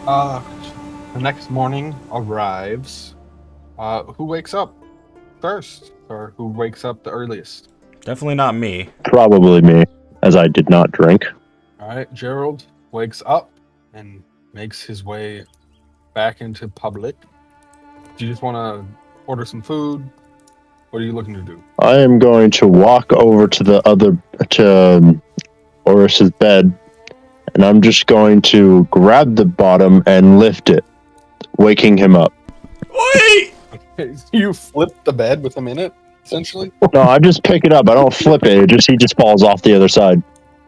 Uh, the next morning arrives. Who wakes up first, or who wakes up the earliest? Definitely not me. Probably me, as I did not drink. All right, Gerald wakes up and makes his way back into public. Do you just want to order some food? What are you looking to do? I am going to walk over to Oris's bed, and I'm just going to grab the bottom and lift it, waking him up. Wait! You flip the bed with him in it, essentially. No, I just pick it up. I don't flip it. He just falls off the other side.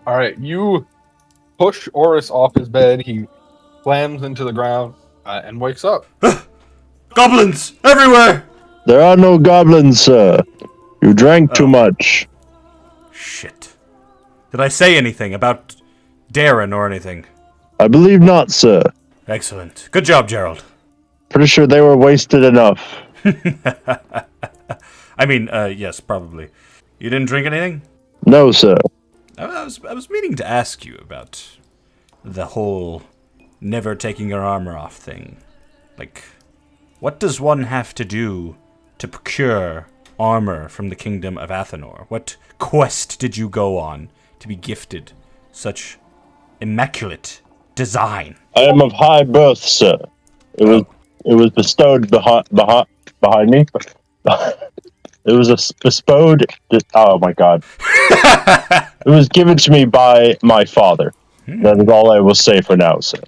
All right, you push Oris off his bed. He slams into the ground and wakes up. Goblins everywhere! There are no goblins, sir. You drank too much. Shit. Did I say anything about Darren or anything? I believe not, sir. Excellent. Good job, Gerald. Pretty sure they were wasted enough. I mean, yes, probably. You didn't drink anything? No, sir. I was meaning to ask you about the whole never taking your armor off thing. Like, what does one have to do to procure armor from the kingdom of Athenor? What quest did you go on to be gifted such immaculate design? I am of high birth, sir. It was bestowed behind me. It was bestowed. Oh my god! It was given to me by my father. That is all I will say for now, sir.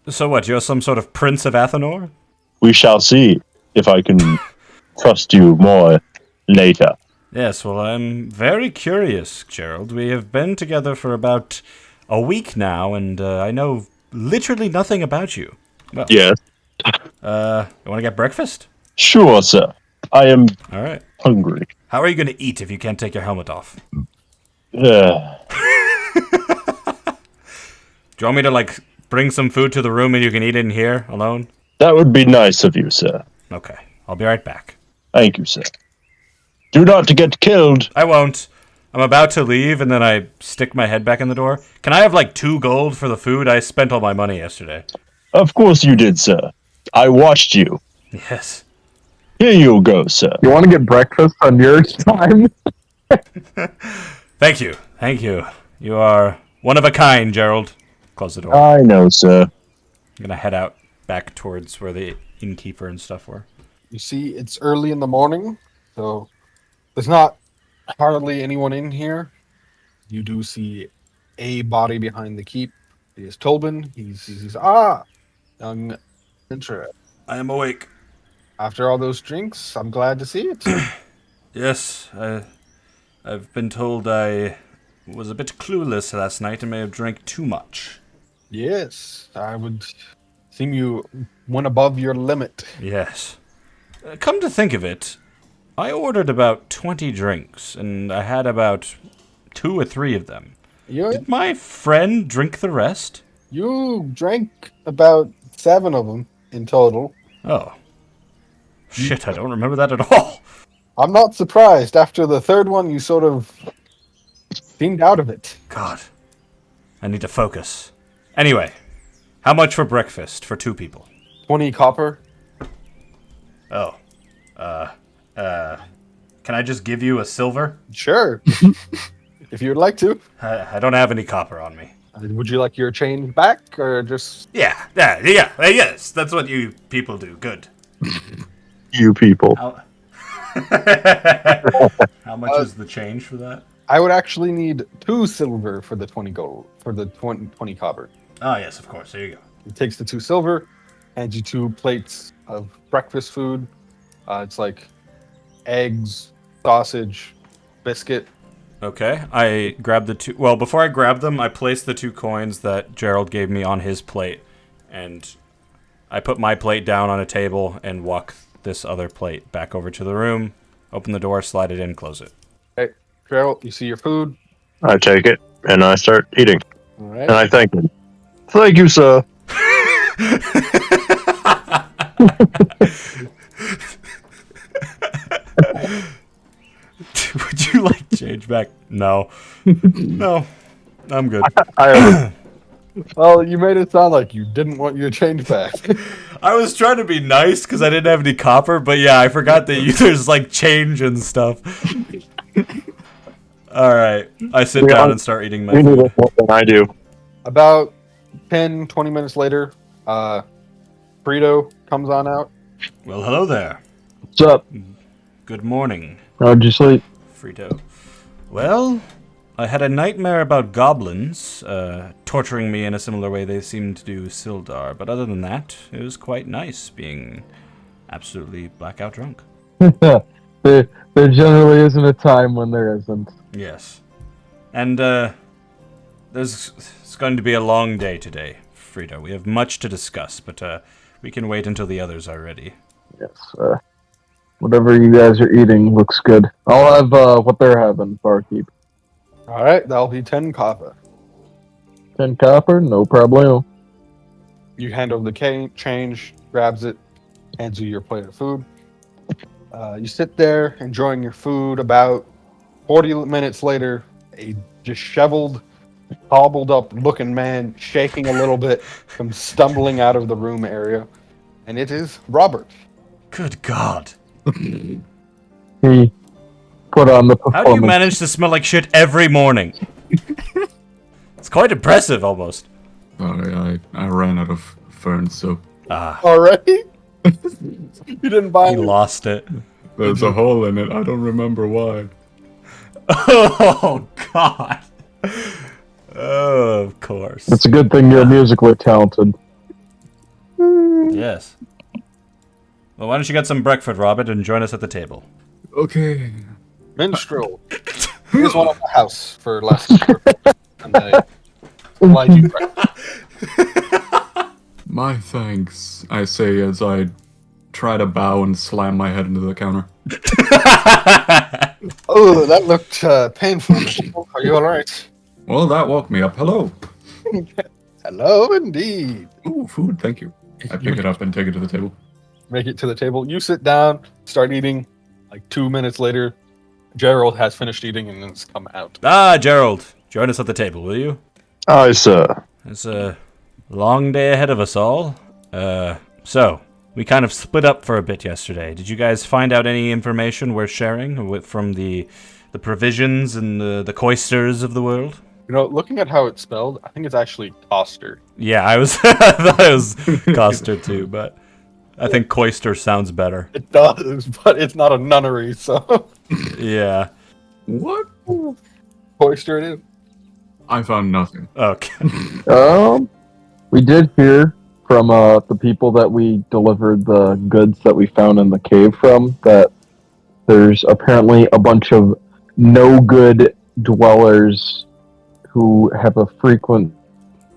So what? You're some sort of prince of Athenor? We shall see if I can trust you more later. Yes. Well, I'm very curious, Gerald. We have been together for about a week now, and I know literally nothing about you. Well, Yes. you want to get breakfast? Sure, sir. I am All right. hungry. How are you going to eat if you can't take your helmet off? Uh, Do you want me to, like, bring some food to the room and you can eat it in here alone? that would be nice of you, sir. Okay. I'll be right back. Thank you, sir. Do not get killed. I won't. I'm about to leave and then I stick my head back in the door. Can I have, like, 2 gold for the food? I spent all my money yesterday. Of course you did, sir. I watched you. Yes. Here you go, sir. You want to get breakfast on your time? Thank you. Thank you. You are one of a kind, Gerald. Close the door. I know, sir. I'm gonna head out back towards where the innkeeper and stuff were. You see, it's early in the morning, so there's not hardly anyone in here. You do see a body behind the keep. It is Tobin. He's young adventurer. I am awake. After all those drinks, I'm glad to see it. Yes, I've been told I was a bit clueless last night and may have drank too much. Yes, I would seem you went above your limit. Yes. Come to think of it, I ordered about 20 drinks, and I had about 2 or 3 of them. You Did my friend drink the rest? you drank about 7 of them in total. Oh. Shit, I don't remember that at all. I'm not surprised. After the third one, you sort of seemed out of it. God. I need to focus. Anyway, how much for breakfast for 2 people? 20 copper. Oh. Can I just give you a silver? Sure. If you would like to. I don't have any copper on me. Would you like your change back, or just... Yes, that's what you people do. Good. You people. How, How much is the change for that? I would actually need 2 silver for the 20 gold, for the 20 copper. Oh, yes, of course. There you go. It takes the 2 silver, hands you 2 plates of breakfast food. It's like eggs, sausage, biscuit. Okay, I grabbed the 2... Well, before I grabbed them, I placed the 2 coins that Gerald gave me on his plate. And I put my plate down on a table and walk this other plate back over to the room, open the door, slide it in, close it. Hey, Gerald, you see your food. I take it, and I start eating. All right. And I thank him. Thank you, sir. Would you like change back? No. No. I'm good. I Well, you made it sound like you didn't want your change back. I was trying to be nice because I didn't have any copper, but yeah, I forgot that there's like change and stuff. All right, I sit down and start eating my You knew food. this more than I do. About 10, 20 minutes later, Frito comes on out. Well, hello there. What's up? Good morning, How'd you sleep? Frito. Well, I had a nightmare about goblins torturing me in a similar way they seemed to do Sildar, but other than that, it was quite nice being absolutely blackout drunk. there generally isn't a time when there isn't. Yes. And it's going to be a long day today, Frito. We have much to discuss, but we can wait until the others are ready. Yes. Whatever you guys are eating looks good. I'll have what they're having, barkeep. All right, that'll be 10 copper. 10 copper, no problem. You hand over the change, grabs it, hands you your plate of food. You sit there enjoying your food. About 40 minutes later, a disheveled, hobbled up looking man, shaking a little bit, comes stumbling out of the room area. And it is Robert. Good God. He put on the How performance. do you manage to smell like shit every morning? It's quite impressive, almost. Sorry, I ran out of fern soap. Already? You didn't buy He any? lost it. There's a hole in it. I don't remember why. Oh, God. Oh, of course. It's a good thing you're musically talented. Yes. Well, why don't you get some breakfast, Robert, and join us at the table? Okay. Minstrel. Here's one at the house for last year. And they supplied you breakfast. My thanks, I say as I try to bow and slam my head into the counter. Oh, that looked painful. Are you alright? Well, that woke me up. Hello. Hello, indeed. Ooh, food, thank you. I pick it up and take it to the table. Make it to the table. You sit down, start eating. Like 2 minutes later, Gerald has finished eating and has come out. Ah, Gerald, join us at the table, will you? Aye, sir. It's a long day ahead of us all. So, we kind of split up for a bit yesterday. Did you guys find out any information worth sharing from the provisions and the coisters of the world? You know, looking at how it's spelled, I think it's actually Toster. Yeah, I thought it was Coster too, but I think coister sounds better. It does, but it's not a nunnery, so Yeah. What? Oyster it is. I found nothing. Okay. We did hear from the people that we delivered the goods that we found in the cave from that there's apparently a bunch of no good dwellers who have a frequent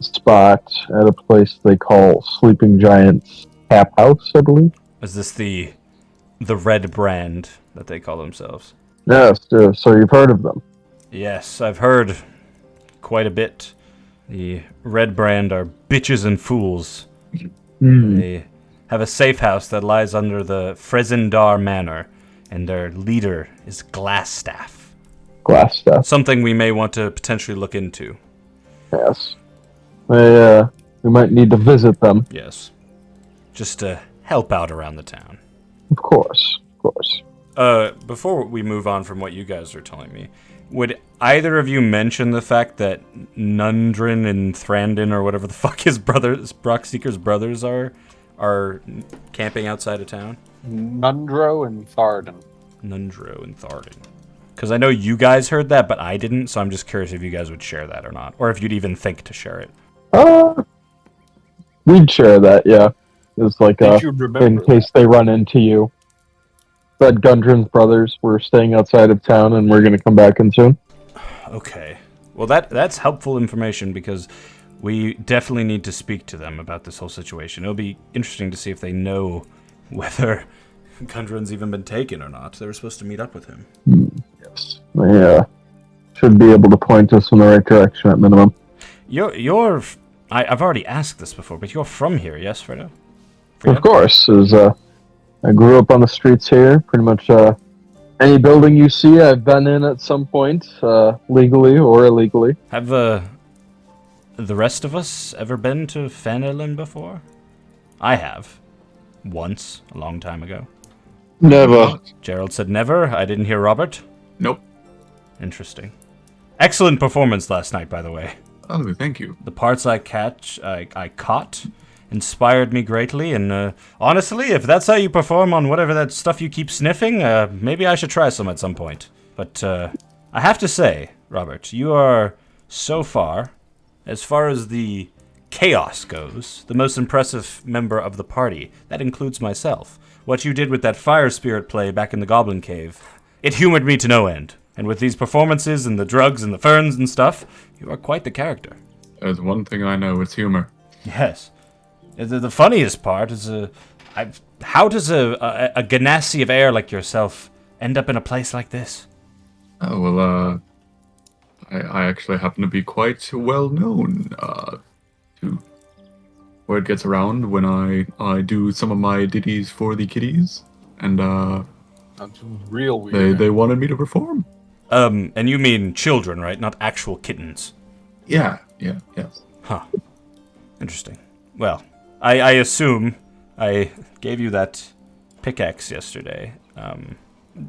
spot at a place they call Sleeping Giant's Tap House, I believe. Is this the red brand that they call themselves? Yes, so you've heard of them. Yes, I've heard quite a bit. The red brand are bitches and fools. They have a safe house that lies under the Frezendar Manor, and their leader is Glassstaff. Glass stuff. Something we may want to potentially look into. Yes. We might need to visit them. Yes. Just to help out around the town. Of course. Before we move on from what you guys are telling me, would either of you mention the fact that Nundrin and Thrandon, or whatever the fuck his brothers, Brockseeker's brothers are camping outside of town? Nundro and Tharden. Nundro and Tharden. Because I know you guys heard that, but I didn't, so I'm just curious if you guys would share that or not. Or if you'd even think to share it. We'd share that, yeah. It's like, Did you remember? in case they run into you. But Gundren's brothers were staying outside of town, and we're going to come back in soon. Okay. Well, that's helpful information, because we definitely need to speak to them about this whole situation. It'll be interesting to see if they know whether Gundren's even been taken or not. They were supposed to meet up with him. Yes. They should be able to point us in the right direction at minimum. I've already asked this before, but you're from here, yes, Fredo? Of course. I grew up on the streets here. Pretty much any building you see, I've been in at some point, legally or illegally. Have the rest of us ever been to Phandelver before? I have. Once, a long time ago. Never. Gerald said never. I didn't hear Robert. Nope. Interesting. Excellent performance last night, by the way. Oh, thank you. The parts I caught inspired me greatly, and honestly, if that's how you perform on whatever that stuff you keep sniffing, maybe I should try some at some point. But I have to say, Robert, you are so far as the chaos goes, the most impressive member of the party. That includes myself. What you did with that fire spirit play back in the Goblin Cave, it humored me to no end. And with these performances and the drugs and the ferns and stuff, you are quite the character. There's one thing I know, it's humor. Yes. The funniest part is, how does a ganassi of air like yourself end up in a place like this? Oh, well, I actually happen to be quite well known, to word gets around when I do some of my ditties for the kiddies, and, That's real weird. they wanted me to perform. And you mean children, right? Not actual kittens. Yes. Huh. Interesting. Well, I assume I gave you that pickaxe yesterday,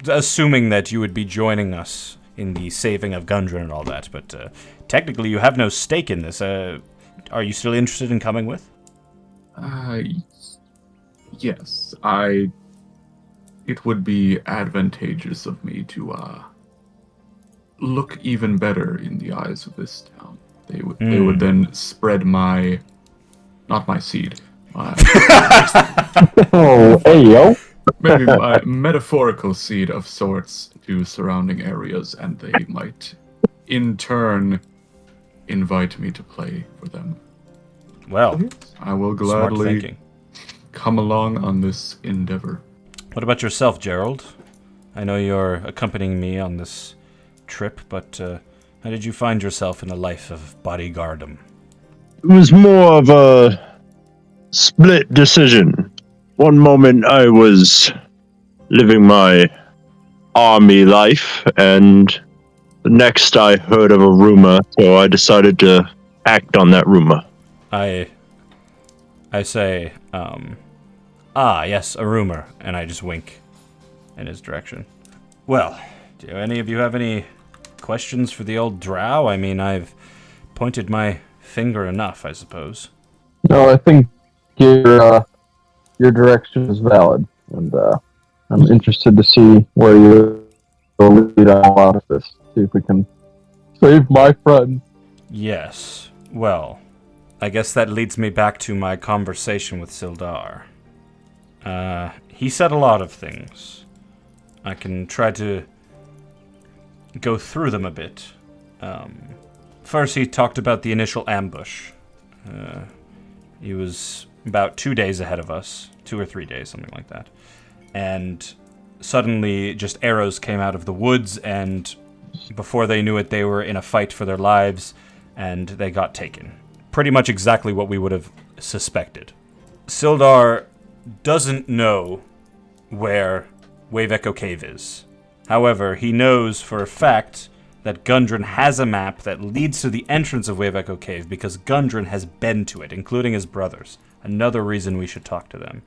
assuming that you would be joining us in the saving of Gundren and all that, but technically you have no stake in this. Are you still interested in coming with? Yes, it would be advantageous of me to, look even better in the eyes of this town. They would then spread not my seed, Oh, hey, yo. maybe my metaphorical seed of sorts to surrounding areas, and they might, in turn, invite me to play for them. Well, I will smart gladly thinking. come along on this endeavor. What about yourself, Gerald? I know you're accompanying me on this trip, but how did you find yourself in a life of bodyguardom? It was more of a split decision. One moment I was living my army life, and the next I heard of a rumor, so I decided to act on that rumor. I say, yes, a rumor, and I just wink in his direction. Well, do any of you have any questions for the old drow? I mean, I've pointed my finger enough, I suppose. No, I think your direction is valid, and I'm interested to see where you lead on a lot of this. See if we can save my friend. Yes. Well, I guess that leads me back to my conversation with Sildar. He said a lot of things. I can try to go through them a bit. First, he talked about the initial ambush. He was about 2 days ahead of us, 2 or 3 days, something like that. And suddenly, just arrows came out of the woods, and before they knew it, they were in a fight for their lives, and they got taken. Pretty much exactly what we would have suspected. Sildar doesn't know where Wave Echo Cave is. However, he knows for a fact that Gundren has a map that leads to the entrance of Wave Echo Cave because Gundren has been to it, including his brothers. Another reason we should talk to them.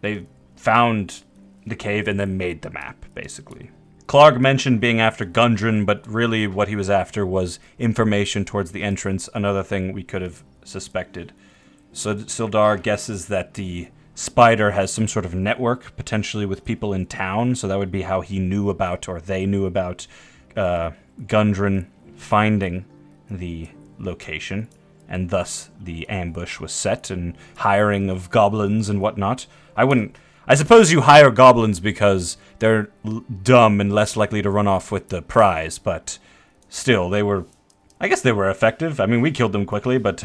They found the cave and then made the map, basically. Clark mentioned being after Gundren, but really what he was after was information towards the entrance, another thing we could have suspected. So Sildar guesses that the Spider has some sort of network, potentially with people in town, so that would be how he knew about, or they knew about, Gundren finding the location, and thus the ambush was set, and hiring of goblins and whatnot. I suppose you hire goblins because they're dumb and less likely to run off with the prize, but still, I guess they were effective. I mean, we killed them quickly, but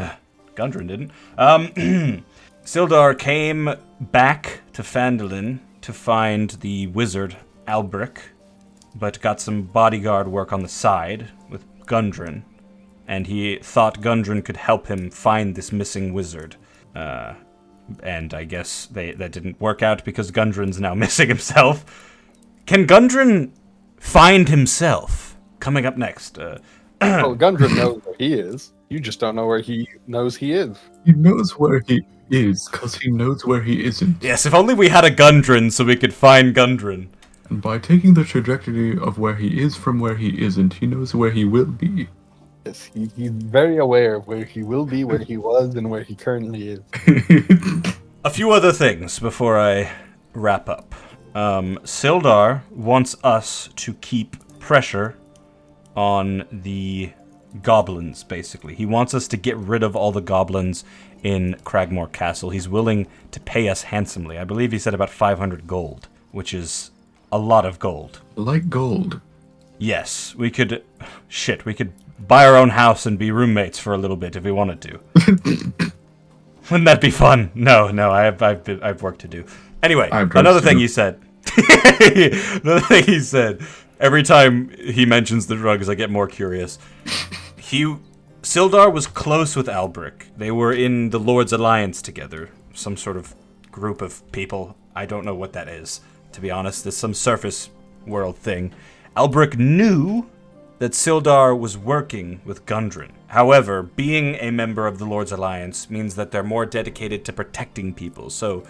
Gundren didn't. Sildar came back to Phandelver to find the wizard Albric, but got some bodyguard work on the side with Gundren, and he thought Gundren could help him find this missing wizard. And I guess that didn't work out because Gundren's now missing himself. Can Gundren find himself? Coming up next, Well, Gundren knows where he is. You just don't know where he knows he is. He knows where he is because he knows where he isn't. Yes, if only we had a Gundren so we could find Gundren. And by taking the trajectory of where he is from where he isn't, he knows where he will be. Yes, he's very aware of where he will be, where he was, and where he currently is. A few other things before I wrap up. Sildar wants us to keep pressure on the goblins, basically. He wants us to get rid of all the goblins in Cragmore Castle. He's willing to pay us handsomely. I believe he said about 500 gold, which is a lot of gold. Like gold. Yes, we could buy our own house and be roommates for a little bit if we wanted to. Wouldn't that be fun? No, I've work to do. Anyway, another thing he said. Another thing he said. Every time he mentions the drugs, I get more curious. Sildar was close with Albric. They were in the Lord's Alliance together. Some sort of group of people. I don't know what that is, to be honest. It's some surface world thing. Albric knew that Sildar was working with Gundren. However, being a member of the Lord's Alliance means that they're more dedicated to protecting people. So,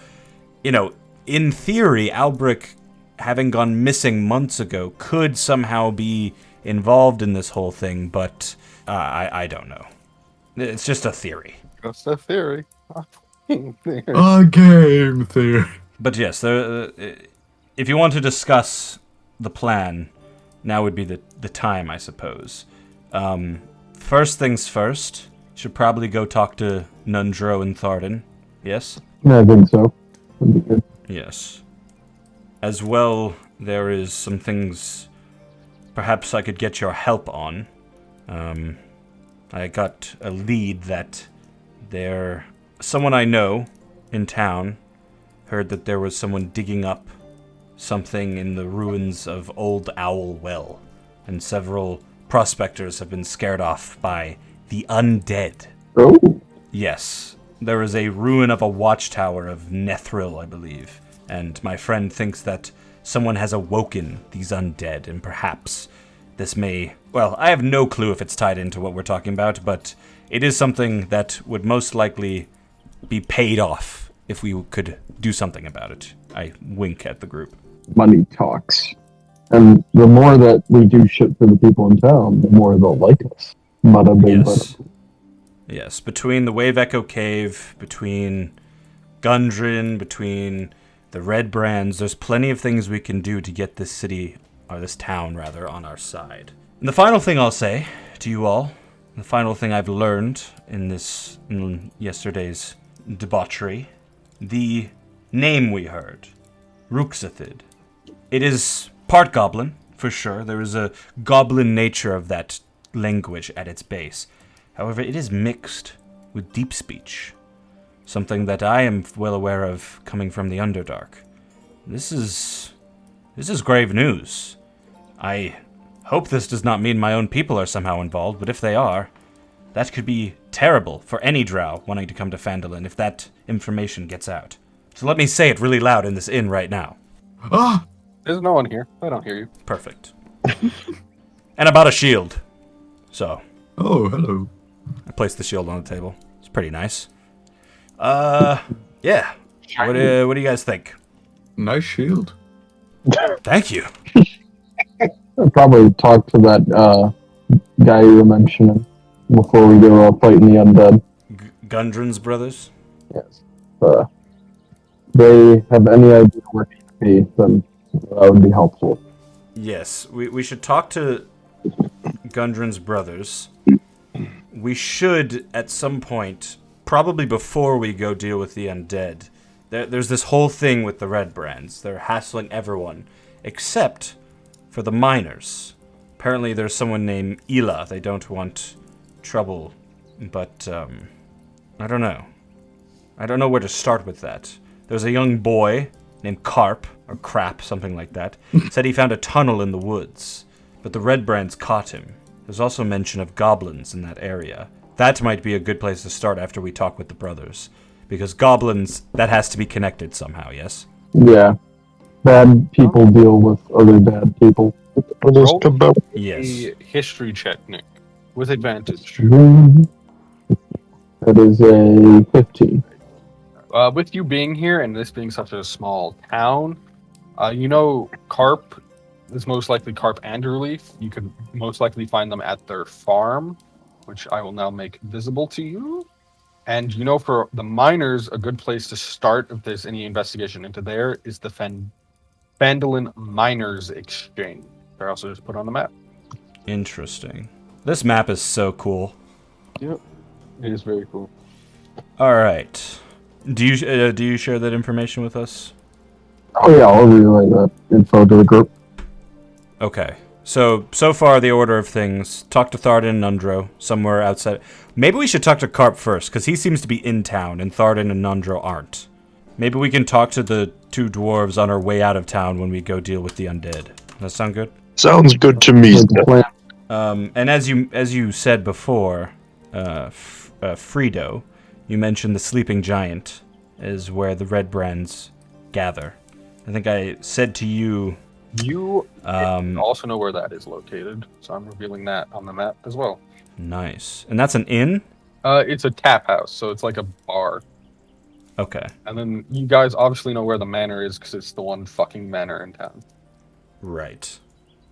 in theory, Albric, having gone missing months ago, could somehow be involved in this whole thing, but I don't know. It's just a theory. Just a theory. A game theory. But yes, if you want to discuss the plan, now would be the time, I suppose. First things first, should probably go talk to Nundro and Tharden. Yes? I think so. That'd be good. Yes. As well, there is some things perhaps I could get your help on. I got a lead that someone I know in town heard that there was someone digging up something in the ruins of Old Owl Well, and several prospectors have been scared off by the undead. Oh. Yes, there is a ruin of a watchtower of Nethril, I believe, and my friend thinks that someone has awoken these undead, and perhaps this may... Well, I have no clue if it's tied into what we're talking about, but it is something that would most likely be paid off if we could do something about it. I wink at the group. Money talks. And the more that we do shit for the people in town, the more they'll like us. Bada bing, Yes. bada. Yes, between the Wave Echo Cave, between Gundren, between the Red Brands, there's plenty of things we can do to get this city, or this town rather, on our side. And the final thing I'll say to you all, the final thing I've learned in yesterday's debauchery, the name we heard, Ruxathid. It is part goblin, for sure. There is a goblin nature of that language at its base. However, it is mixed with deep speech, something that I am well aware of coming from the Underdark. This is grave news. I hope this does not mean my own people are somehow involved, but if they are, that could be terrible for any drow wanting to come to Phandelver if that information gets out. So let me say it really loud in this inn right now. Ah! There's no one here. I don't hear you. Perfect. And about a shield. So, Oh, hello. I placed the shield on the table. It's pretty nice. Yeah. What do you guys think? Nice shield. Thank you. I'll probably talk to that guy you were mentioning before we go fighting the undead. Gundren's brothers? Yes. They have any idea where he should be, then that would be helpful. Yes, we should talk to Gundren's brothers. We should, at some point, probably before we go deal with the undead, there's this whole thing with the Red Brands. They're hassling everyone, except for the miners. Apparently there's someone named Ela. They don't want trouble, but I don't know. I don't know where to start with that. There's a young boy named Carp, or Crap, something like that, said he found a tunnel in the woods, but the Red Brands caught him. There's also mention of goblins in that area. That might be a good place to start after we talk with the brothers, because goblins, that has to be connected somehow, yes? Yeah. Bad people deal with other bad people. Roll Yes. a history check, Nick. with advantage. That is a 15. With you being here and this being such a small town, you know carp is most likely carp and relief. You could most likely find them at their farm, which I will now make visible to you. And you know, for the miners, a good place to start if there's any investigation into there is the Phandelver Miners Exchange. They're also just put on the map. Interesting. This map is so cool. Yep, it is very cool. All right. Do you share that information with us? Oh yeah, I'll relay that info to the group. Okay. So far, the order of things. Talk to Tharden and Nundro, somewhere outside. Maybe we should talk to Carp first, because he seems to be in town, and Tharden and Nundro aren't. Maybe we can talk to the two dwarves on our way out of town when we go deal with the undead. Does that sound good? Sounds good to me. Good plan. And as you said before, Fredo, you mentioned the Sleeping Giant is where the Red Brands gather. I think I said to you... You also know where that is located, so I'm revealing that on the map as well. Nice. And that's an inn? It's a tap house, so it's like a bar. Okay. And then you guys obviously know where the manor is because it's the one fucking manor in town. Right.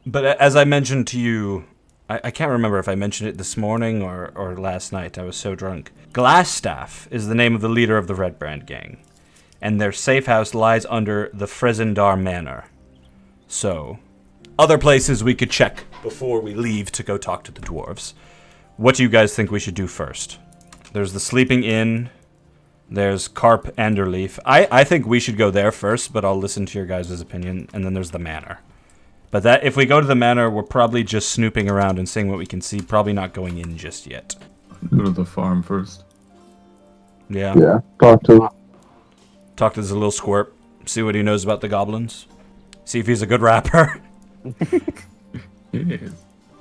But as I mentioned to you, I can't remember if I mentioned it this morning or last night. I was so drunk. Glassstaff is the name of the leader of the Red Brand gang, and their safe house lies under the Frezendar Manor. So, other places we could check before we leave to go talk to the dwarves. What do you guys think we should do first? There's the Sleeping Inn. There's Carp Anderleaf. I think we should go there first, but I'll listen to your guys' opinion. And then there's the manor. But that if we go to the manor, we're probably just snooping around and seeing what we can see. Probably not going in just yet. Go to the farm first. Yeah. Yeah, talk to Talk to this little squirt. See what he knows about the goblins. See if he's a good rapper. Yeah.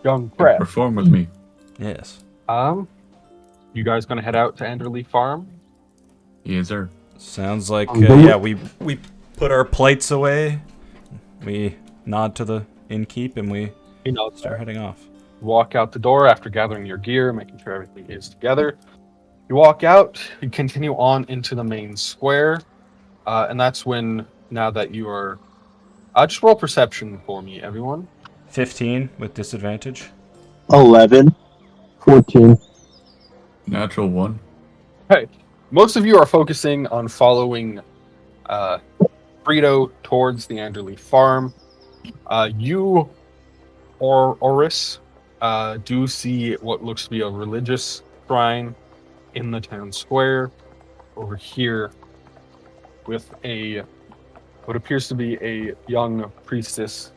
Young crab. Perform with me. Yes. You guys gonna head out to Anderley Farm? Yes, sir. Sounds like, Mhm. yeah, we put our plates away. We nod to the innkeep and we You know, start heading off. walk out the door after gathering your gear, making sure everything is together. You walk out, you continue on into the main square, and that's when, now that you are... just roll perception for me, everyone. 15 with disadvantage. 11. 14. Natural one. Hey, most of you are focusing on following Frito towards the Anderley farm. You, Oris, do see what looks to be a religious shrine in the town square over here with what appears to be a young priestess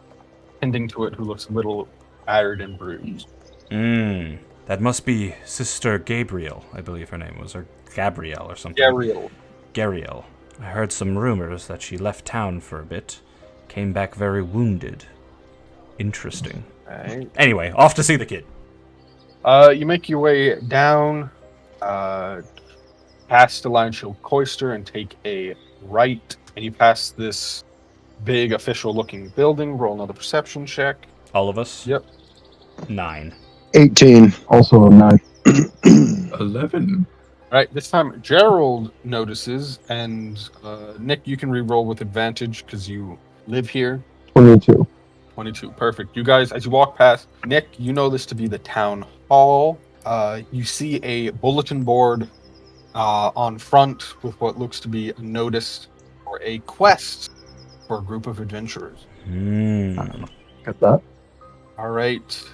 tending to it who looks a little battered and bruised. That must be Sister Gabriel, I believe her name was, or Gabrielle or something. Gabriel. Gariel. I heard some rumors that she left town for a bit, came back very wounded. Interesting. Right. Anyway, off to see the kid. You make your way down, past the Lion Shield Cloister and take a right, and you pass this big official-looking building. Roll another perception check. All of us? Yep. 9. 18. Also a 9. 11. Right, this time Gerald notices, and Nick, you can re-roll with advantage because you live here. 22. 22, perfect. You guys, as you walk past, Nick, you know this to be the town hall. You see a bulletin board on front with what looks to be a notice for a quest for a group of adventurers. Get that? All right.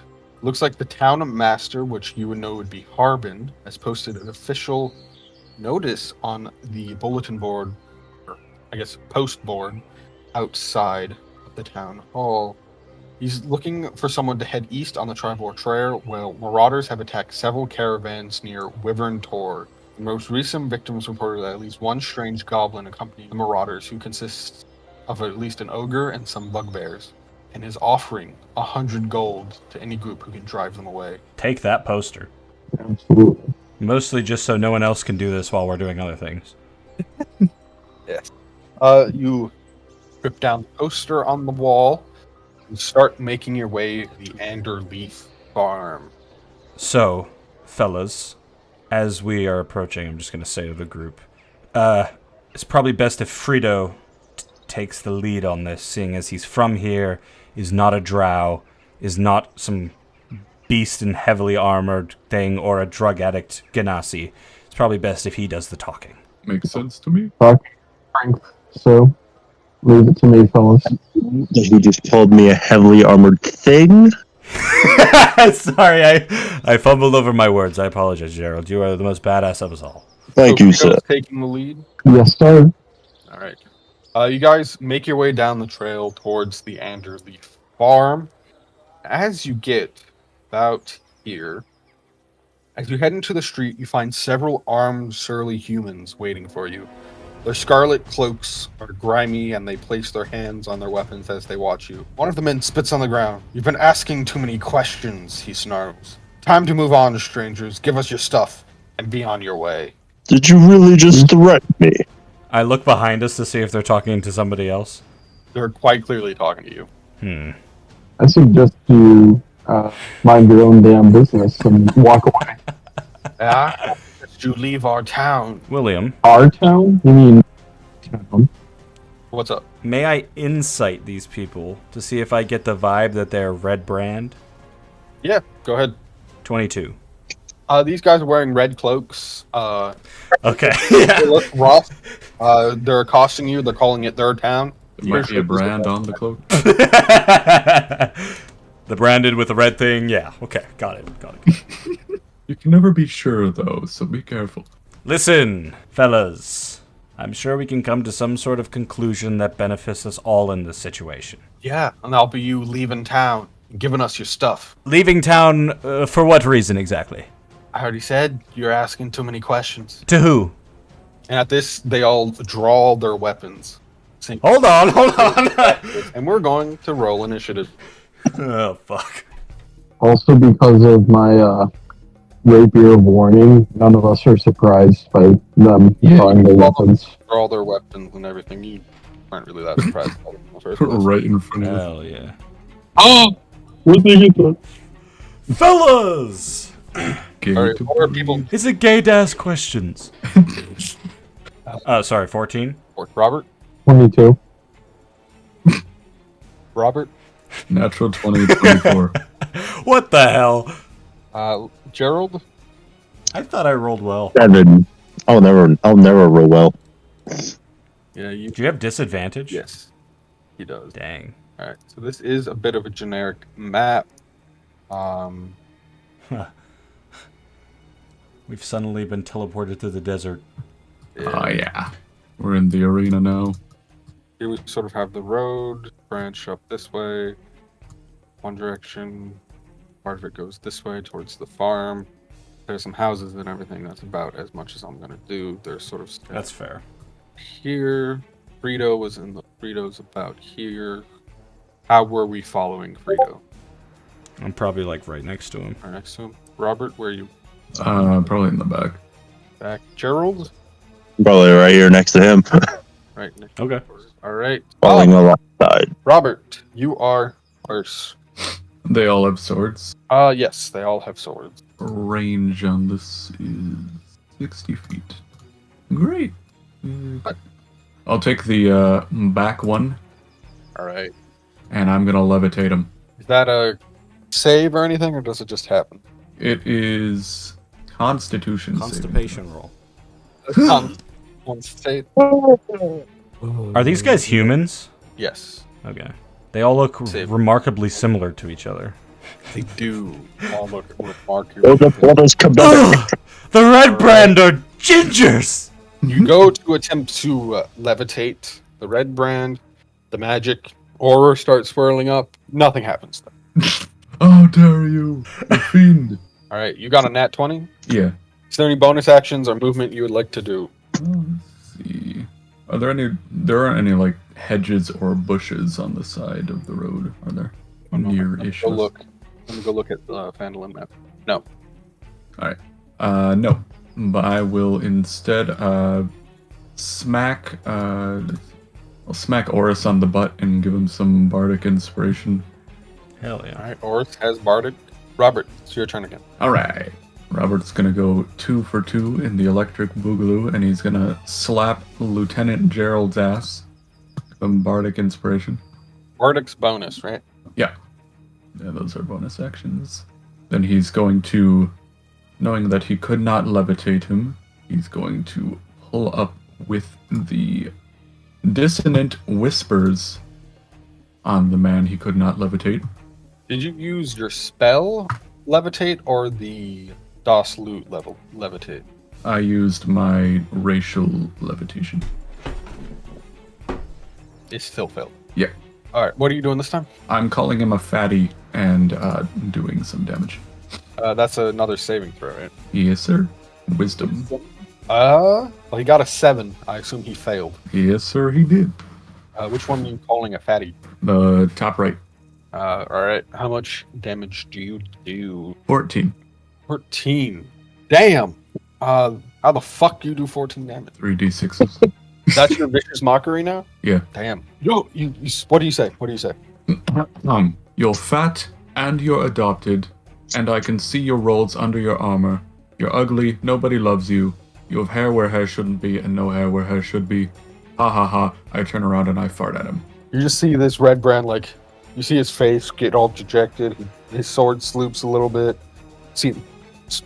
Looks like the town master, which you would know would be Harbin, has posted an official notice on the bulletin board, or I guess post board, outside of the town hall. He's looking for someone to head east on the Tribor Trail, where marauders have attacked several caravans near Wyvern Tor. The most recent victims reported that at least one strange goblin accompanied the marauders, who consists of at least an ogre and some bugbears, and is offering 100 gold to any group who can drive them away. Take that poster. Absolutely. Mostly just so no one else can do this while we're doing other things. Yes. You strip down the poster on the wall and start making your way to the Anderleaf farm. So, fellas, as we are approaching, I'm just going to say to the group, it's probably best if Frito takes the lead on this, seeing as he's from here, is not a drow, is not some beast and heavily armored thing or a drug addict Ganassi. It's probably best if he does the talking. Makes sense to me. Fuck strength, so leave it to me, fellas. He just called me a heavily armored thing. Sorry, I fumbled over my words. I apologize, Gerald. You are the most badass of us all. Thank you, sir. Frito's taking the lead. Yes, sir. All right. You guys make your way down the trail towards the Anderleaf farm. As you get about here, as you head into the street, you find several armed, surly humans waiting for you. Their scarlet cloaks are grimy, and they place their hands on their weapons as they watch you. One of the men spits on the ground. "You've been asking too many questions," he snarls. "Time to move on, strangers. Give us your stuff, and be on your way." Did you really just threaten me? I look behind us to see if they're talking to somebody else. They're quite clearly talking to you. I suggest you mind your own damn business and walk away. Ah, did you leave our town? William, Our town? You mean town? What's up? may I insight these people to see if I get the vibe that they're Red Brand? Yeah, go ahead. 22. These guys are wearing red cloaks. Okay. They look rough. They're accosting you. They're calling it their town. There might be a brand on the cloak. The branded with the red thing. Yeah. Okay. Got it. You can never be sure, though, so be careful. Listen, fellas. I'm sure we can come to some sort of conclusion that benefits us all in this situation. Yeah, and that'll be you leaving town and giving us your stuff. Leaving town for what reason exactly? I already said you're asking too many questions. To who? And at this, they all draw their weapons. Saying, Hold on. and we're going to roll initiative. Oh, fuck. Also, because of my rapier of warning, none of us are surprised by them drawing their weapons. Draw their weapons and everything. You aren't really that surprised. By them in the first place. Right in front of you. Hell yeah. Oh! Where'd they get that? Fellas! Gay Alright, to what are be. people? Is it gay to ask questions? Sorry, 14? Robert? 22. Robert? Natural 20, 24. What the hell? Gerald? I thought I rolled well. 7. I'll never roll well. Yeah, you. Do you have disadvantage? Yes, he does. Dang. All right, so this is a bit of a generic map. We've suddenly been teleported to the desert. Oh, yeah. We're in the arena now. Here we sort of have the road branch up this way, one direction. Part of it goes this way towards the farm. There's some houses and everything. That's about as much as I'm gonna do. There's sort of That's fair. here. Frito's about here. How were we following Frito? I'm probably like right next to him. Right next to him. Robert, where are you? Probably in the back. Back. Gerald? Probably right here next to him. Right next. Okay. All right. Falling alongside. Robert, you are worse. They all have swords. Yes, they all have swords. Range on this is 60 feet. Great. I'll take the back one, All right. and I'm gonna levitate him. Is that a save or anything, or does it just happen? It is Constitution saving Constipation roll. On save. Are these guys humans? Yes, Okay. They all look Save. remarkably similar to each other. they do. All look Those remarkable. are brothers come back. The Red Brand are gingers! You go to attempt to levitate the red brand. The magic aura starts swirling up. Nothing happens. How dare you, the fiend! All right, you got a nat 20. Yeah. Is there any bonus actions or movement you would like to do? Let's see. Are there any? There aren't any like hedges or bushes on the side of the road, are there? Near-ish. Go look. Let me go look at the Phandelver map. No. No. But I will instead smack. I'll smack Oris on the butt and give him some bardic inspiration. Hell yeah. All right, Oris has Bardic. Robert, it's your turn again. All right. Robert's gonna go 2 for 2 in the electric boogaloo, and he's gonna slap Lieutenant Gerald's ass. Some bardic inspiration. Bardic's bonus, right? Yeah, those are bonus actions. Then he's going to, knowing that he could not levitate him, he's going to pull up with the dissonant whispers on the man he could not levitate. Did you use your spell levitate or the DOS loot level levitate? I used my racial levitation. It still failed. Yeah. All right, what are you doing this time? I'm calling him a fatty and doing some damage. That's another saving throw, right? Yes, sir. Wisdom. Well, he got a 7. I assume he failed. Yes, sir, he did. Which one are you calling a fatty? The top right. All right. How much damage do you do? 14. 14. Damn. How the fuck do you do 14 damage? 3d6s. That's your vicious mockery now? Yeah. Damn. Yo, you what do you say? What do you say? You're fat and you're adopted, and I can see your rolls under your armor. You're ugly, nobody loves you. You have hair where hair shouldn't be, and no hair where hair should be. Ha ha ha. I turn around and I fart at him. You just see this red brand, like, you see his face get all dejected. His sword sloops a little bit. See it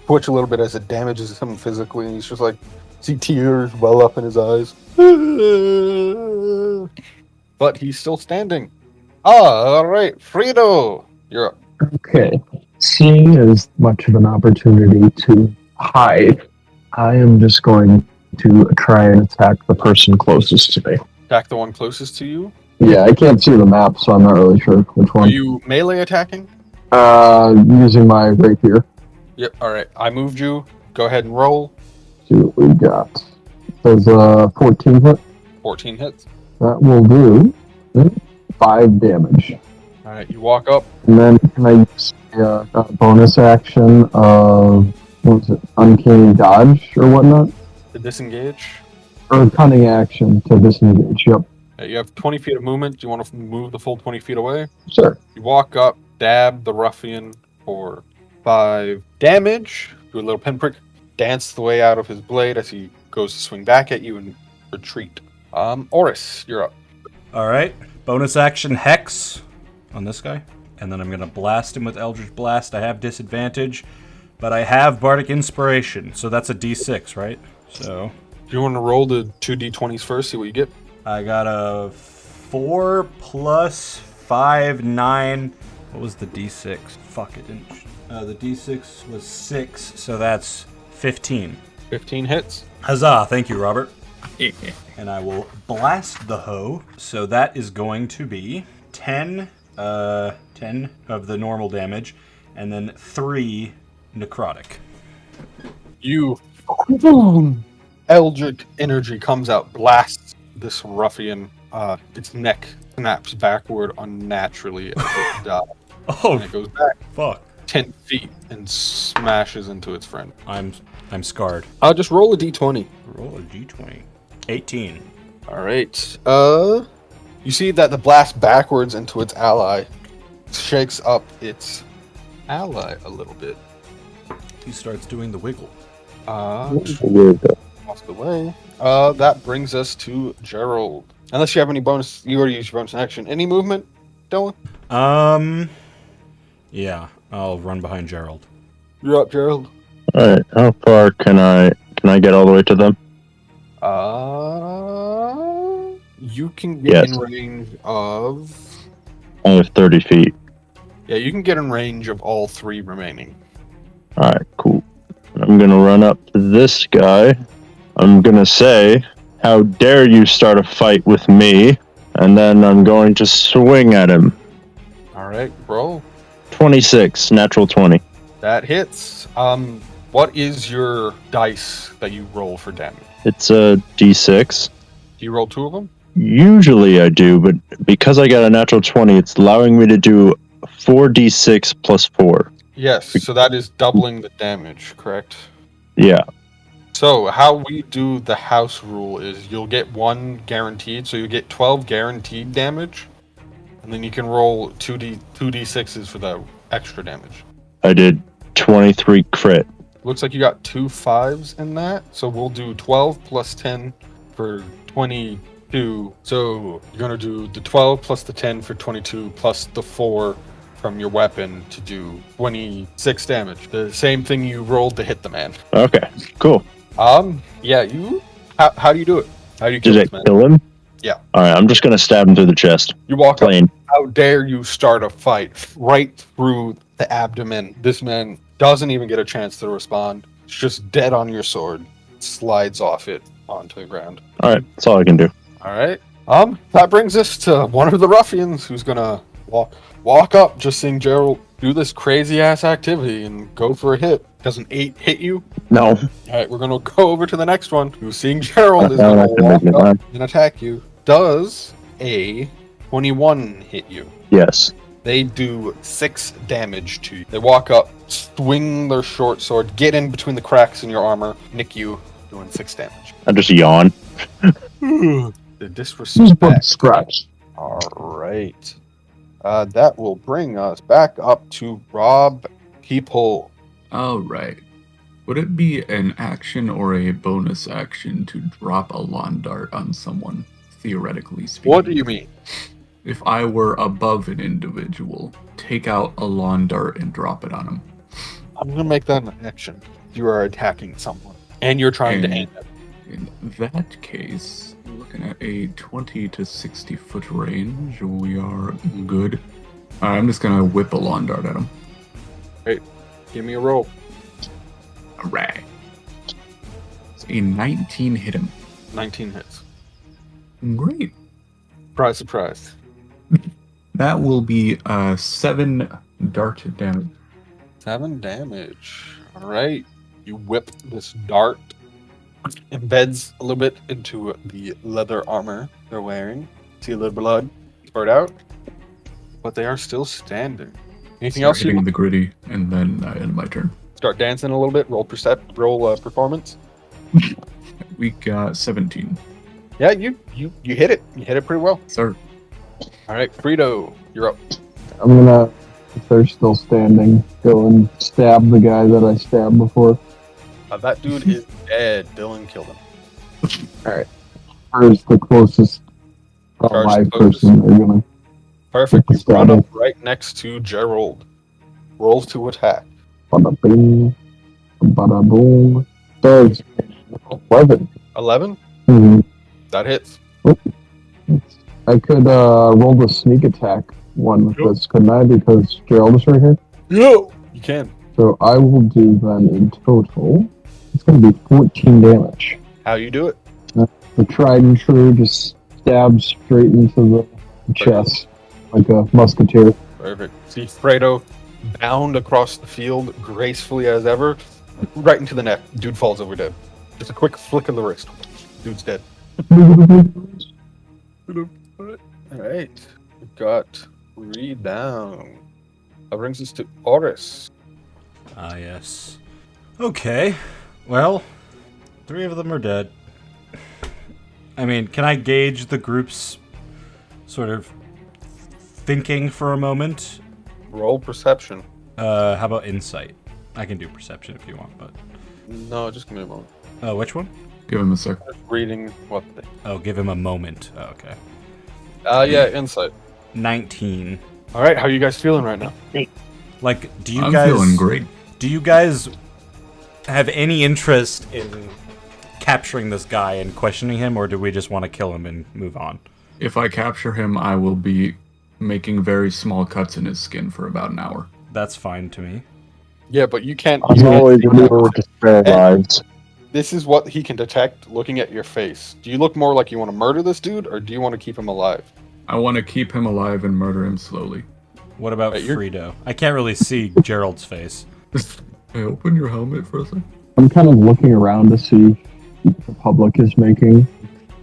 twitch a little bit as it damages him physically, and he's just like, see tears well up in his eyes. But he's still standing. All right, Frito, you're up. Okay. Seeing as much of an opportunity to hide, I am just going to try and attack the person closest to me. Attack the one closest to you. Yeah, I can't see the map, so I'm not really sure which Are one. you melee attacking? Using my rapier. Yep. All right, I moved you. Go ahead and roll. See what we got. Says 14 hit. 14 hits. That will do 5 damage. All right, you walk up. And then can I use a bonus action of, what was it, uncanny dodge or whatnot? To disengage. Or cunning action to disengage, yep. You have 20 feet of movement. Do you want to move the full 20 feet away? Sure. You walk up, dab the ruffian for 5 damage. Do a little pinprick. Dance the way out of his blade as he goes to swing back at you and retreat. Oris, you're up. All right. Bonus action Hex on this guy. And then I'm going to blast him with Eldritch Blast. I have disadvantage, but I have Bardic Inspiration. So that's a D6, right? So Do you want to roll the 2d20s first, see what you get? I got a 4 plus 5, 9. What was the D6? Fuck, it didn't. The D6 was 6, so that's 15. 15 hits. Huzzah! Thank you, Robert. And I will blast the hoe. So that is going to be 10 of the normal damage, and then 3 necrotic. You Eldritch energy comes out, blasts this ruffian. Its neck snaps backward unnaturally as it dies. Oh, And it goes back fuck. 10 feet and smashes into its friend. I'm scarred. Just roll a d20. Roll a d20. 18. All right. You see that the blast backwards into its ally shakes up its ally a little bit. He starts doing the wiggle. Weird though. Lost away. That brings us to Gerald. Unless you have any bonus, you already used your bonus action. Any movement, Dylan? Yeah, I'll run behind Gerald. You're up, Gerald. Alright, how far can I get all the way to them? You can get in range of. I have 30 feet. Yeah, you can get in range of all 3 remaining. Alright, cool. I'm gonna run up to this guy. I'm gonna say, how dare you start a fight with me? And then I'm going to swing at him. All right, roll. 26, natural 20. That hits. What is your dice that you roll for damage? It's a d6. Do you roll 2 of them? Usually I do, but because I got a natural 20, it's allowing me to do 4d6 plus 4. Yes, so that is doubling the damage, correct? Yeah. So how we do the house rule is you'll get 1 guaranteed, so you get 12 guaranteed damage, and then you can roll 2d6s for the extra damage. I did 23 crit. Looks like you got 2 5s in that. So we'll do 12 plus 10 for 22. So you're going to do the 12 plus the 10 for 22 plus the 4 from your weapon to do 26 damage. The same thing you rolled to hit the man. Okay, cool. Yeah, you. How do you do it? How do you kill Did this it man? kill him? Yeah. All right, I'm just gonna stab him through the chest. You walk up. Plain. How dare you start a fight right through the abdomen? This man doesn't even get a chance to respond. It's just dead on your sword. Slides off it onto the ground. All right, that's all I can do. All right. That brings us to one of the ruffians who's gonna walk up, just seeing Gerald do this crazy ass activity and go for a hit. Does an 8 hit you? No. All right, we're gonna go over to the next one. Who's seeing Gerald is That gonna one I can make walk me up mad. and attack you. Does a 21 hit you? Yes. They do 6 damage to you. They walk up, swing their short sword, get in between the cracks in your armor, nick you, doing 6 damage. I just yawn. The disrespect. Scratch. All right. That will bring us back up to Rob People. All right. Would it be an action or a bonus action to drop a lawn dart on someone, theoretically speaking? What do you mean? If I were above an individual, take out a lawn dart and drop it on him. I'm going to make that an action. You are attacking someone, and you're trying to And- aim it. In that case, looking at a 20 to 60 foot range, we are good. Alright, I'm just gonna whip a lawn dart at him. Give me a roll. Alright. It's a 19 hit him. 19 hits. Great. Surprise, surprise. That will be 7 dart damage. 7 damage. All right. You whip this dart. Embeds a little bit into the leather armor they're wearing. See a little blood spurt out. But they are still standing. Anything Start else you hitting want? the gritty, and then end my turn. Start dancing a little bit. Roll performance. We got 17. Yeah, you hit it. You hit it pretty well. Sir. All right, Frito, you're up. I'm gonna, if they're still standing, go and stab the guy that I stabbed before. That dude is dead. Dylan killed him. Or is the closest Charge alive closest. person they're gonna. Perfect. You run up right next to Gerald. Rolls to attack. Bada bing, bada boom. Does 11. 11. Mhm. That hits. I could roll the sneak attack one with this, couldn't I? Because Gerald is right here. Yo, you can. So I will do then in total. It's going to be 14 damage. How you do it? The tried and true just stabs straight into the chest like a musketeer. Perfect. See Fredo bound across the field gracefully as ever, right into the neck. Dude falls over dead. Just a quick flick of the wrist. Dude's dead. All right. We've got 3 down. That brings us to Oris. Ah, yes. Okay. Well, 3 of them are dead. I mean, can I gauge the group's sort of thinking for a moment? Roll perception. How about insight? I can do perception if you want, but... No, just give me a moment. Oh, which one? Give him a sec. Just reading what they... Oh, give him a moment. Oh, okay. Yeah, insight. 19. All right, how are you guys feeling right now? Like, do you I'm guys... feeling great. Do you guys have any interest in capturing this guy and questioning him, or do we just want to kill him and move on? If I capture him, I will be making very small cuts in his skin for about an hour. That's fine to me. Yeah, but you can't... I'm always able to spare lives. This is what he can detect looking at your face. Do you look more like you want to murder this dude, or do you want to keep him alive? I want to keep him alive and murder him slowly. What about Wait, you're- Frito? I can't really see Gerald's face. Hey, open your helmet for a second. I'm kind of looking around to see what the public is making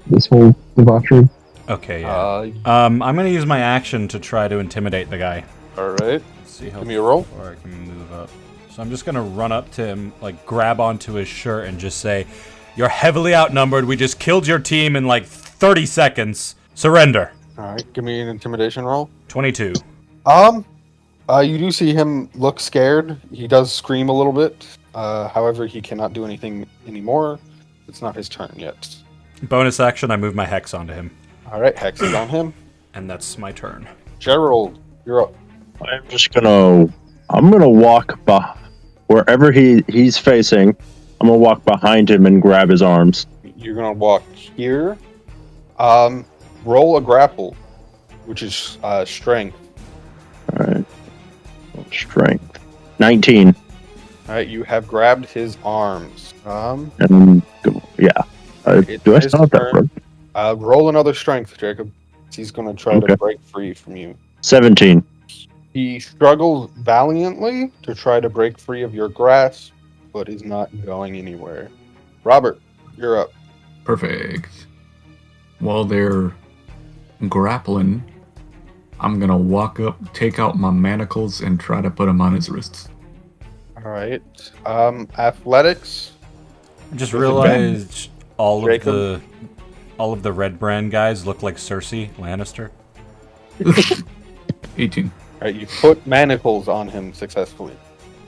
this whole debauchery. Okay, yeah. I'm gonna use my action to try to intimidate the guy. All right. Let's see how Give me a roll. far I can move up. So I'm just gonna run up to him, like grab onto his shirt and just say, "You're heavily outnumbered. We just killed your team in like 30 seconds. Surrender." All right, give me an intimidation roll. 22. You do see him look scared. He does scream a little bit. However, he cannot do anything anymore. It's not his turn yet. Bonus action, I move my hex onto him. All right, Hex is on him. And that's my turn. Gerald, you're up. I'm gonna walk wherever he's facing. I'm gonna walk behind him and grab his arms. You're gonna walk here. Roll a grapple, which is strength. All right. Strength. 19. All right, you have grabbed his arms. And yeah. Do I still have that? Roll another strength, Jacob. He's gonna try to break free from you. 17. He struggles valiantly to try to break free of your grasp, but is not going anywhere. Robert, you're up. Perfect. While they're grappling, I'm gonna walk up, take out my manacles, and try to put them on his wrists. All right. Athletics. I just realized all Jacob? of the Red Brand guys look like Cersei Lannister. 18. All right, you put manacles on him successfully.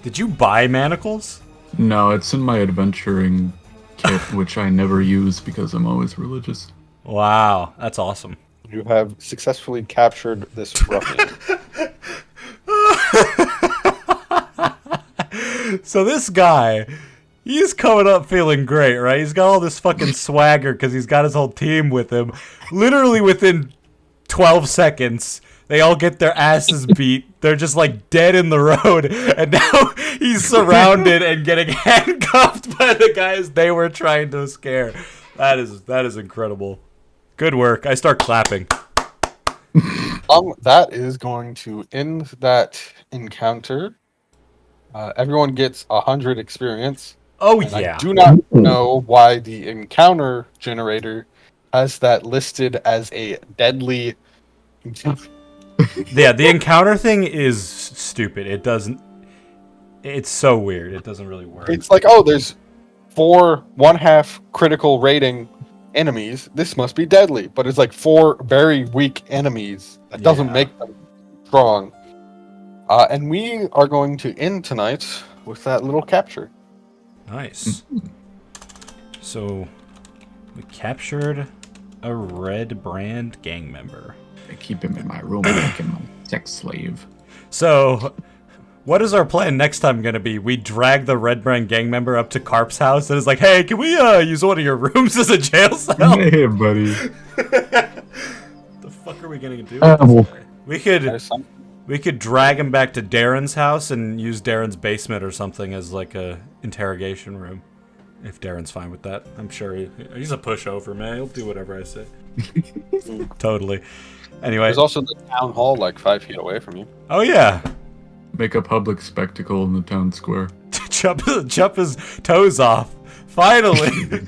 Did you buy manacles? No, it's in my adventuring kit, which I never use because I'm always religious. Wow, that's awesome. You have successfully captured this ruffian. So this guy, he's coming up feeling great, right? He's got all this fucking swagger because he's got his whole team with him. Literally within 12 seconds, they all get their asses beat. They're just like dead in the road. And now he's surrounded and getting handcuffed by the guys they were trying to scare. That is incredible. Good work. I start clapping. That is going to end that encounter. Everyone gets 100 experience. Oh, And yeah. I do not know why the encounter generator has that listed as a deadly. Yeah, the encounter thing is stupid. It doesn't... It's so weird. It doesn't really work. It's like, oh, there's 4 1/2 critical rating enemies. This must be deadly. But it's like 4 very weak enemies. That doesn't Yeah. make them strong. And we are going to end tonight with that little capture. Nice. So, we captured a Red Brand gang member. I keep him in my room like him a sex slave. So, what is our plan next time going to be? We drag the Red Brand gang member up to Carp's house and it's like, hey, can we use one of your rooms as a jail cell? Hey, buddy. The fuck are we going to do? Well, We could drag him back to Darren's house and use Darren's basement or something as like a interrogation room. If Darren's fine with that. I'm sure he's a pushover, man. He'll do whatever I say. Totally. Anyway. There's also the town hall like 5 feet away from you. Oh, yeah. Make a public spectacle in the town square. chop his toes off. Finally!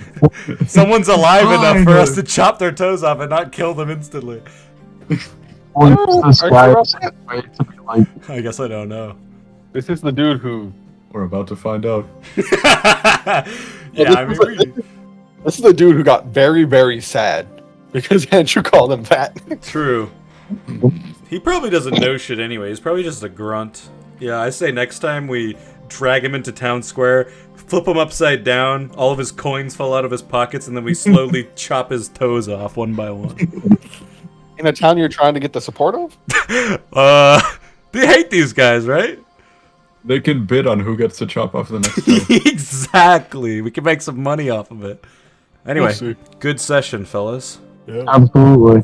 Someone's alive enough for us to chop their toes off and not kill them instantly. this guy way to be like, I guess I don't know. This is the dude who. We're about to find out. Yeah, I mean, this is the dude who got very, very sad because Andrew called him fat. True. He probably doesn't know shit anyway. He's probably just a grunt. Yeah, I say next time we drag him into town square, flip him upside down, all of his coins fall out of his pockets, and then we slowly chop his toes off one by one. In a town you're trying to get the support of? They hate these guys, right? They can bid on who gets to chop off the next toe. Exactly. We can make some money off of it. Anyway, We'll see. good session, fellas. Yeah. absolutely.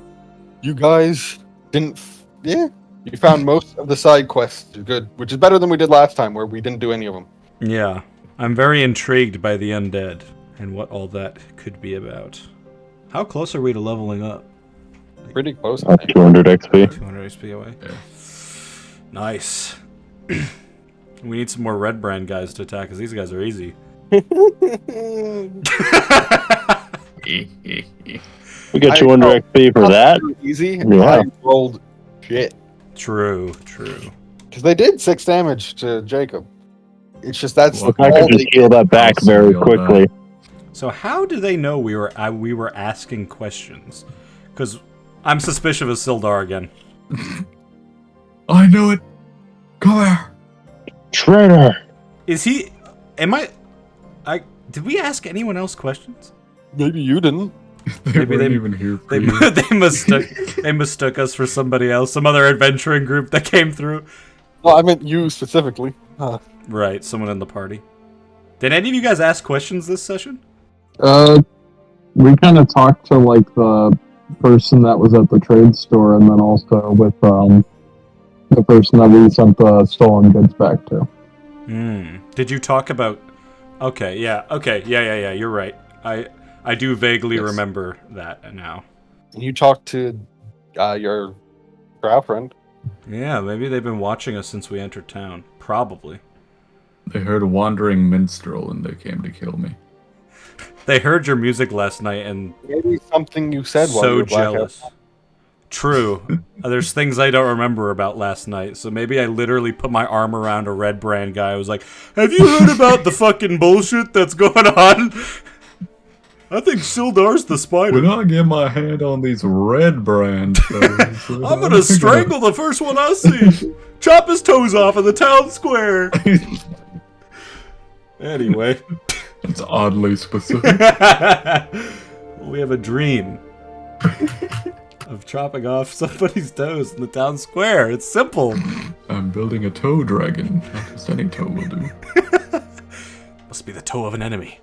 You guys didn't. Yeah. You found most of the side quests. Good. Which is better than we did last time where we didn't do any of them. Yeah, I'm very intrigued by the undead and what all that could be about. How close are we to leveling up? Pretty close, I think. 200 XP. 200 XP away? Yeah. Nice. We need some more Red Brand guys to attack, because these guys are easy. We got 200 XP for that. Easy. Yeah. I rolled shit. True, true. Because they did 6 damage to Jacob. It's just that's Well, I all could they just heal that back very I'll quickly. So how do they know we were asking questions? Because I'm suspicious of Sildar again. I know it. Come here. Traitor! Is he? Am I? Did we ask anyone else questions? Maybe you didn't. They Maybe weren't they- even here for They you. they mistook us for somebody else, some other adventuring group that came through. Well, I meant you specifically. Right, someone in the party. Did any of you guys ask questions this session? We kind of talked to like the person that was at the trade store, and then also with the person that we sent the stolen goods back to. Did you talk about? Okay, yeah. You're right. I do vaguely Yes. remember that now. And you talked to your drow friend. Yeah, maybe they've been watching us since we entered town. Probably. They heard a wandering minstrel and they came to kill me. They heard your music last night and Maybe something you said while you so were blackout. jealous. True. There's things I don't remember about last night, so maybe I literally put my arm around a red brand guy. I was like, "Have you heard about the fucking bullshit that's going on? I think Sildar's the spider. When I get my hand on these red brand things, I'm gonna strangle the first one I see. Chop his toes off in the town square." Anyway, It's oddly specific. we have a dream of chopping off somebody's toes in the town square. It's simple. I'm building a toe dragon. Not just any toe will do. Must be the toe of an enemy.